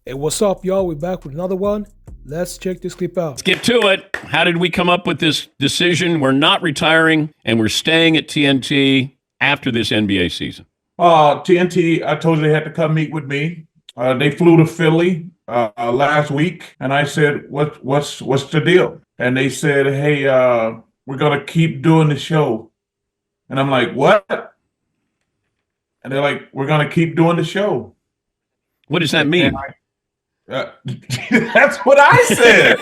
Hey, what's up, y'all? We're back with another one. Let's check this clip out. Let's get to it. How did we come up with this decision? We're not retiring, and we're staying at TNT after this NBA season. TNT, I told you they had to come meet with me. They flew to Philly last week, and I said, "What's the deal?" And they said, "Hey, we're gonna keep doing the show." And I'm like, "What?" And they're like, "We're gonna keep doing the show." What does that mean? That's what I said.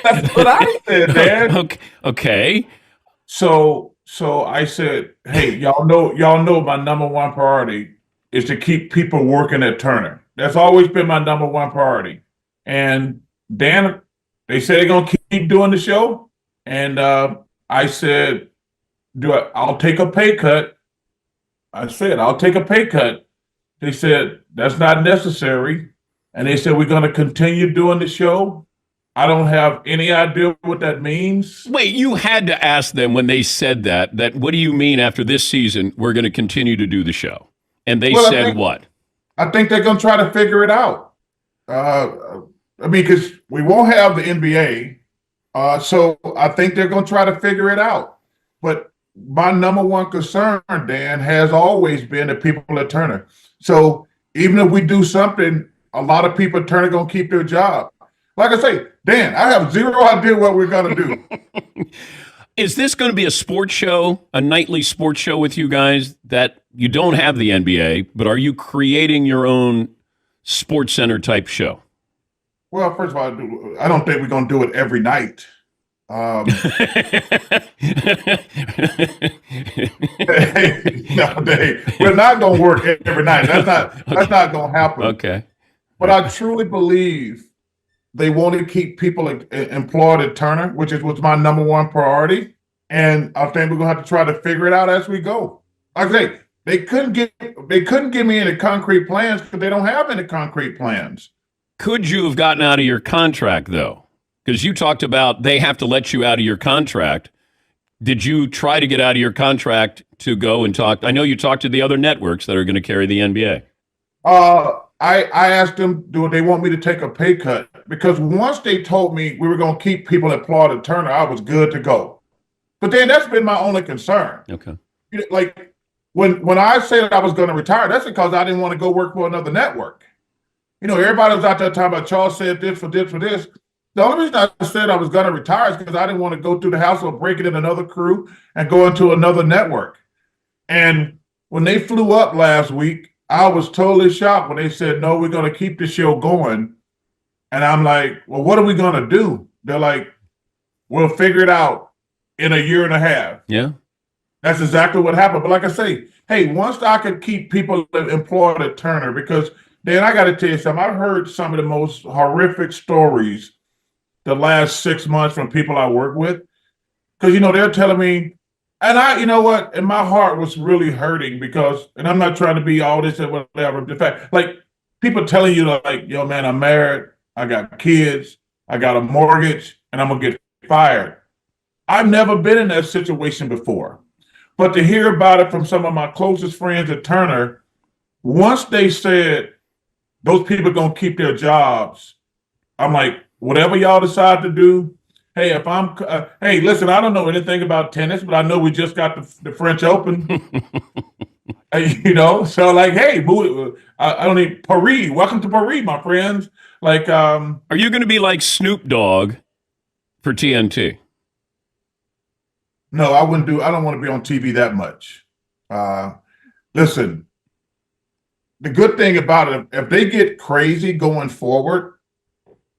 That's what I said, man. Okay. So I said, "Hey, y'all know my number one priority is to keep people working at Turner. That's always been my number one priority." And Dan, they said they're gonna keep doing the show, and I said, I'll take a pay cut." I said, "I'll take a pay cut." They said, "That's not necessary." And they said, "We're going to continue doing the show." I don't have any idea what that means. Wait, you had to ask them when they said that what do you mean after this season we're going to continue to do the show? And they said what? I think they're going to try to figure it out. Because we won't have the NBA. So I think they're going to try to figure it out. But my number one concern, Dan, has always been the people at Turner. So even if we do something, a lot of people at Turner going to keep their job. Like I say, Dan, I have zero idea what we're going to do. Is this going to be a sports show, a nightly sports show with you guys that you don't have the NBA, but are you creating your own Sports Center type show? Well, first of all, I don't think we're going to do it every night. No, Dave, we're not going to work every night. That's not going to happen. Okay. But I truly believe they want to keep people employed at Turner, which was my number one priority. And I think we're going to have to try to figure it out as we go. Like I say, they couldn't give me any concrete plans because they don't have any concrete plans. Could you have gotten out of your contract, though? Because you talked about they have to let you out of your contract. Did you try to get out of your contract to go and talk? I know you talked to the other networks that are going to carry the NBA. I asked them, do they want me to take a pay cut? Because once they told me we were going to keep people employed at Turner, I was good to go. But then that's been my only concern. Okay. Like when I said I was going to retire, that's because I didn't want to go work for another network. Everybody was out there talking about Charles said this for this for this. The only reason I said I was going to retire is because I didn't want to go through the hassle of breaking in another crew and go into another network. And when they flew up last week, I was totally shocked when they said, "No, we're going to keep the show going." And I'm like, "Well, what are we going to do?" They're like, "We'll figure it out in a year and a half." Yeah. That's exactly what happened. But like I say, hey, once I could keep people employed at Turner, because Dan, I got to tell you something. I've heard some of the most horrific stories the last 6 months from people I work with. Because, they're telling me, and and my heart was really hurting because, and I'm not trying to be all this and whatever. In fact, like people telling you like, "Yo, man, I'm married. I got kids. I got a mortgage, and I'm going to get fired." I've never been in that situation before. But to hear about it from some of my closest friends at Turner, once they said those people are going to keep their jobs, I'm like, whatever y'all decide to do, hey, if I'm, hey, listen, I don't know anything about tennis, but I know we just got the French Open, so like, hey, I don't need Paris. Welcome to Paris, my friends. Like, are you going to be like Snoop Dogg for TNT? No, I don't want to be on TV that much. Listen, the good thing about it, if they get crazy going forward,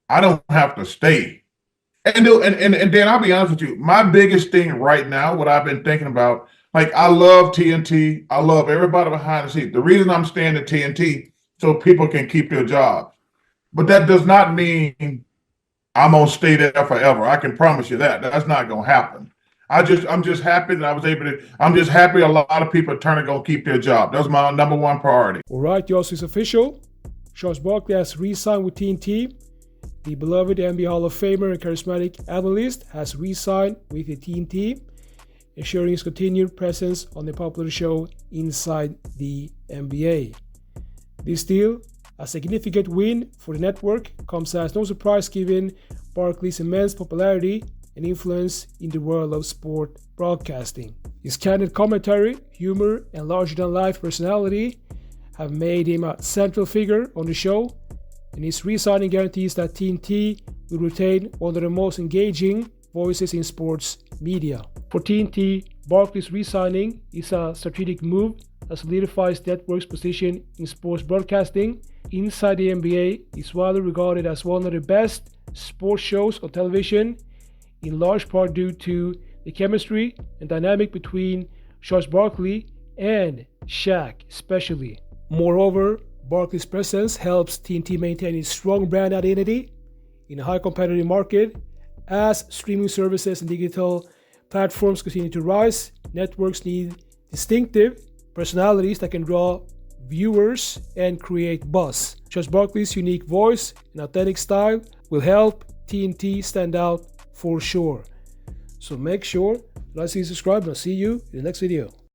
I don't have to stay. And Dan, I'll be honest with you. My biggest thing right now, what I've been thinking about, like I love TNT. I love everybody behind the scenes. The reason I'm staying at TNT so people can keep their jobs. But that does not mean I'm gonna stay there forever. I can promise you that. That's not gonna happen. I'm just happy that I was able to. I'm just happy a lot of people at Turner gonna keep their job. That's my number one priority. All right, y'all, so it's official. Charles Barkley has re-signed with TNT. The beloved NBA Hall of Famer and charismatic analyst has re-signed with the TNT, ensuring his continued presence on the popular show Inside the NBA. This deal A significant win for the network comes as no surprise given Barkley's immense popularity and influence in the world of sport broadcasting. His candid commentary, humor, and larger-than-life personality have made him a central figure on the show, and his re-signing guarantees that TNT will retain one of the most engaging voices in sports media. For TNT, Barkley's re-signing is a strategic move that solidifies the network's position in sports broadcasting. Inside the NBA is widely regarded as one of the best sports shows on television, in large part due to the chemistry and dynamic between Charles Barkley and Shaq especially. Moreover, Barkley's presence helps TNT maintain its strong brand identity in a high competitive market. As streaming services and digital platforms continue to rise, networks need distinctive personalities that can draw viewers and create buzz. Charles Barkley's unique voice and authentic style will help TNT stand out for sure. So make sure to like and subscribe, and I'll see you in the next video.